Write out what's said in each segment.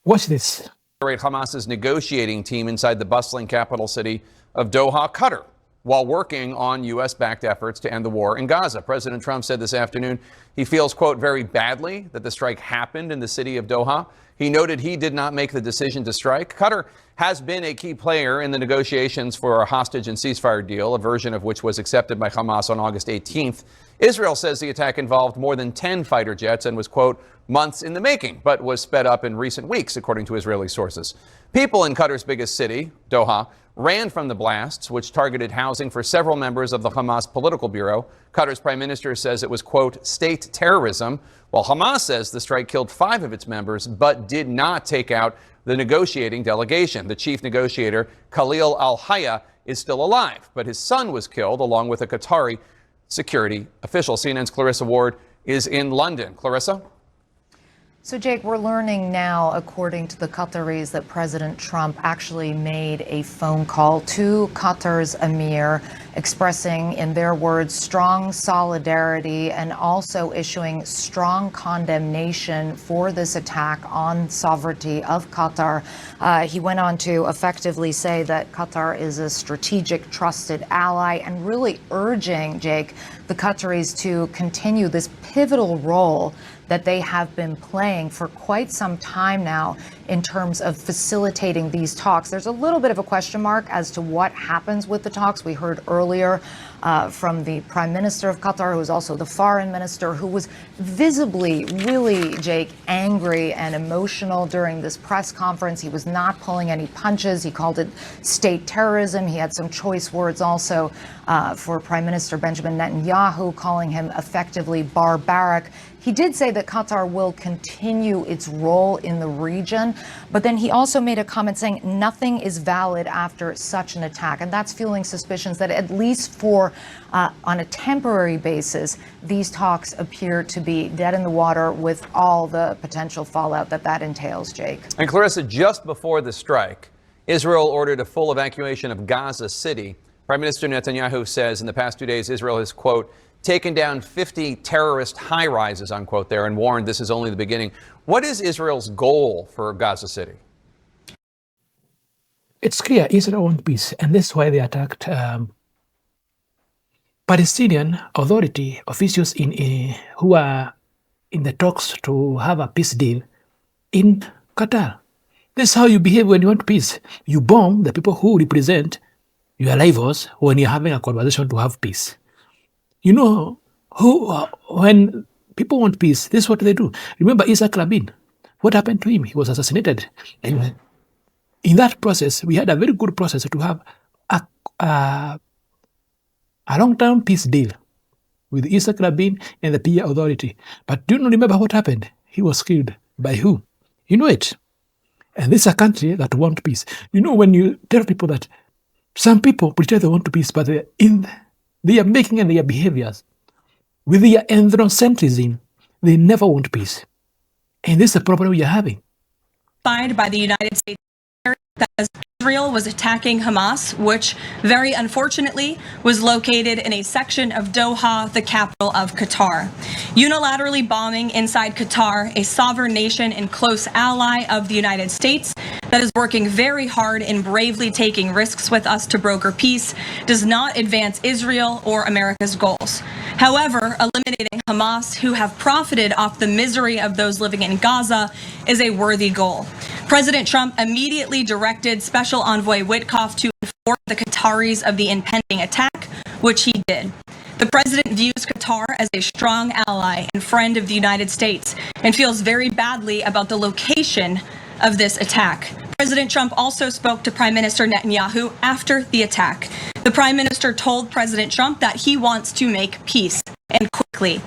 Watch this. Hamas's negotiating team inside the bustling capital city of Doha, Qatar, while working on U.S.-backed efforts to end the war in Gaza. President Trump said this afternoon he feels, quote, very badly that the strike happened in the city of Doha. He noted he did not make the decision to strike. Qatar has been a key player in the negotiations for a hostage and ceasefire deal, a version of which was accepted by Hamas on August 18th. Israel says the attack involved more than 10 fighter jets and was, quote, months in the making, but was sped up in recent weeks, according to Israeli sources. People in Qatar's biggest city, Doha, ran from the blasts, which targeted housing for several members of the Hamas political bureau. Qatar's prime minister says it was, quote, state terrorism, while Hamas says the strike killed 5 of its members, but did not take out the negotiating delegation. The chief negotiator, Khalil al-Hayya, is still alive, but his son was killed along with a Qatari security official. CNN's Clarissa Ward is in London. Clarissa? So, Jake, we're learning now, according to the Qataris, that President Trump actually made a phone call to Qatar's emir, expressing, in their words, strong solidarity and also issuing strong condemnation for this attack on sovereignty of Qatar. He went on to effectively say that Qatar is a strategic, trusted ally and really urging, Jake, the Qataris to continue this pivotal role that they have been playing for quite some time now in terms of facilitating these talks. There's a little bit of a question mark as to what happens with the talks. We heard earlier from the Prime Minister of Qatar, who is also the Foreign Minister, who was visibly really, Jake, angry and emotional during this press conference. He was not pulling any punches. He called it state terrorism. He had some choice words also for Prime Minister Benjamin Netanyahu, calling him effectively barbaric. He did say that Qatar will continue its role in the region, but then he also made a comment saying nothing is valid after such an attack. And that's fueling suspicions that at least for on a temporary basis, these talks appear to be dead in the water with all the potential fallout that entails, Jake. And Clarissa, just before the strike, Israel ordered a full evacuation of Gaza City. Prime Minister Netanyahu says in the past 2 days, Israel has, quote, taken down 50 terrorist high-rises, unquote, there, and warned this is only the beginning. What is Israel's goal for Gaza City? It's clear Israel wants peace, and that's why they attacked Palestinian Authority officials who are in the talks to have a peace deal in Qatar. That's how you behave when you want peace. You bomb the people who represent your rivals when you're having a conversation to have peace. You know, when people want peace, this is what they do. Remember Isaac Rabin. What happened to him? He was assassinated. And in that process, we had a very good process to have a long-term peace deal with Isaac Rabin and the PA Authority. But do you remember what happened? He was killed. By who? You know it. And this is a country that wants peace. You know, when you tell people that some people pretend they want peace, but they are making in their behaviors, with their ethnocentrism, they never want peace. And this is a problem we are having. By the United States that Israel was attacking Hamas, which very unfortunately was located in a section of Doha, the capital of Qatar. Unilaterally bombing inside Qatar, a sovereign nation and close ally of the United States that is working very hard and bravely taking risks with us to broker peace, does not advance Israel or America's goals. However, eliminating Hamas, who have profited off the misery of those living in Gaza, is a worthy goal. President Trump immediately directed Special Envoy Witkoff to inform the Qataris of the impending attack, which he did. The president views Qatar as a strong ally and friend of the United States and feels very badly about the location of this attack. President Trump also spoke to Prime Minister Netanyahu after the attack. The Prime Minister told President Trump that he wants to make peace, and quickly.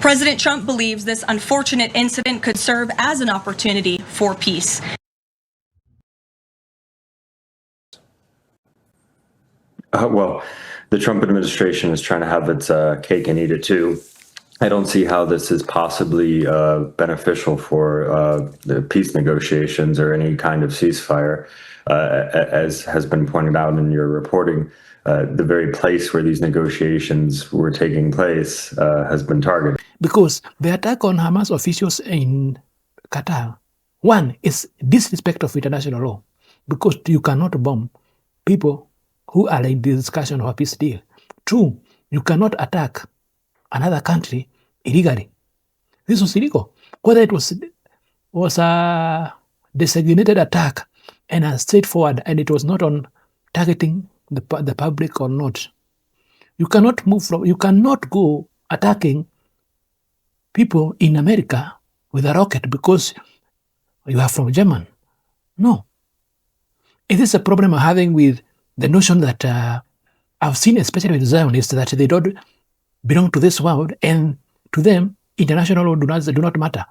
President Trump believes this unfortunate incident could serve as an opportunity for peace. Well, the Trump administration is trying to have its cake and eat it too. I don't see how this is possibly beneficial for the peace negotiations or any kind of ceasefire. As has been pointed out in your reporting, the very place where these negotiations were taking place has been targeted. Because the attack on Hamas officials in Qatar One is disrespect of international law, because you cannot bomb people who are in the discussion of a peace deal. Two, you cannot attack another country illegally. This was illegal. Whether it was a designated attack and a straightforward, and it was not on targeting the public or not. You cannot you cannot go attacking people in America with a rocket because you are from German. No. It is a problem I'm having with the notion that I've seen, especially with Zionists, that they don't belong to this world, and to them, international law do not matter.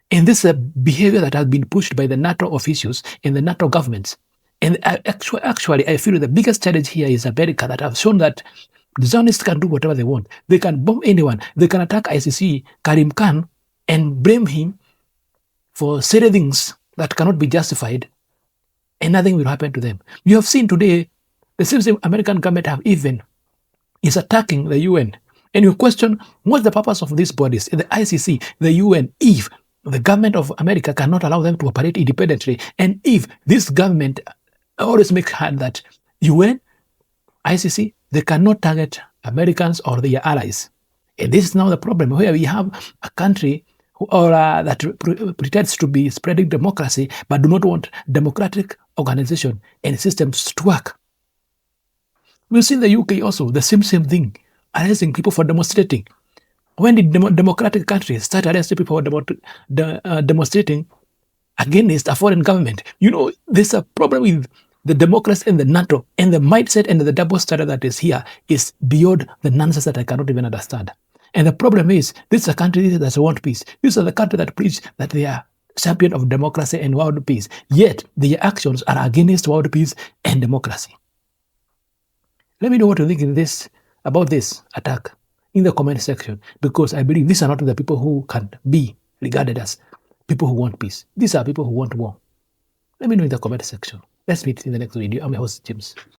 And this is a behavior that has been pushed by the NATO officials and the NATO governments. And actually, I feel the biggest challenge here is America, that have shown that the Zionists can do whatever they want. They can bomb anyone. They can attack ICC, Karim Khan, and blame him for certain things that cannot be justified, and nothing will happen to them. You have seen today, the same American government have even is attacking the UN. And you question, what's the purpose of these bodies, the ICC, the UN, if the government of America cannot allow them to operate independently, and if this government always makes hard that UN, ICC, they cannot target Americans or their allies. And this is now the problem, where we have a country that pretends to be spreading democracy, but do not want democratic organization and systems to work. We've seen the UK also, the same thing, arresting people for demonstrating. When did democratic countries start arresting people for demonstrating against a foreign government? You know, there's a problem with the democracy and the NATO, and the mindset and the double standard that is here is beyond the nonsense that I cannot even understand. And the problem is, this is a country that wants peace. This is the country that preach that they are champion of democracy and world peace. Yet, their actions are against world peace and democracy. Let me know what you think about this attack in the comment section, because I believe these are not the people who can be regarded as people who want peace. These are people who want war. Let me know in the comment section. Let's meet in the next video. I'm your host, James.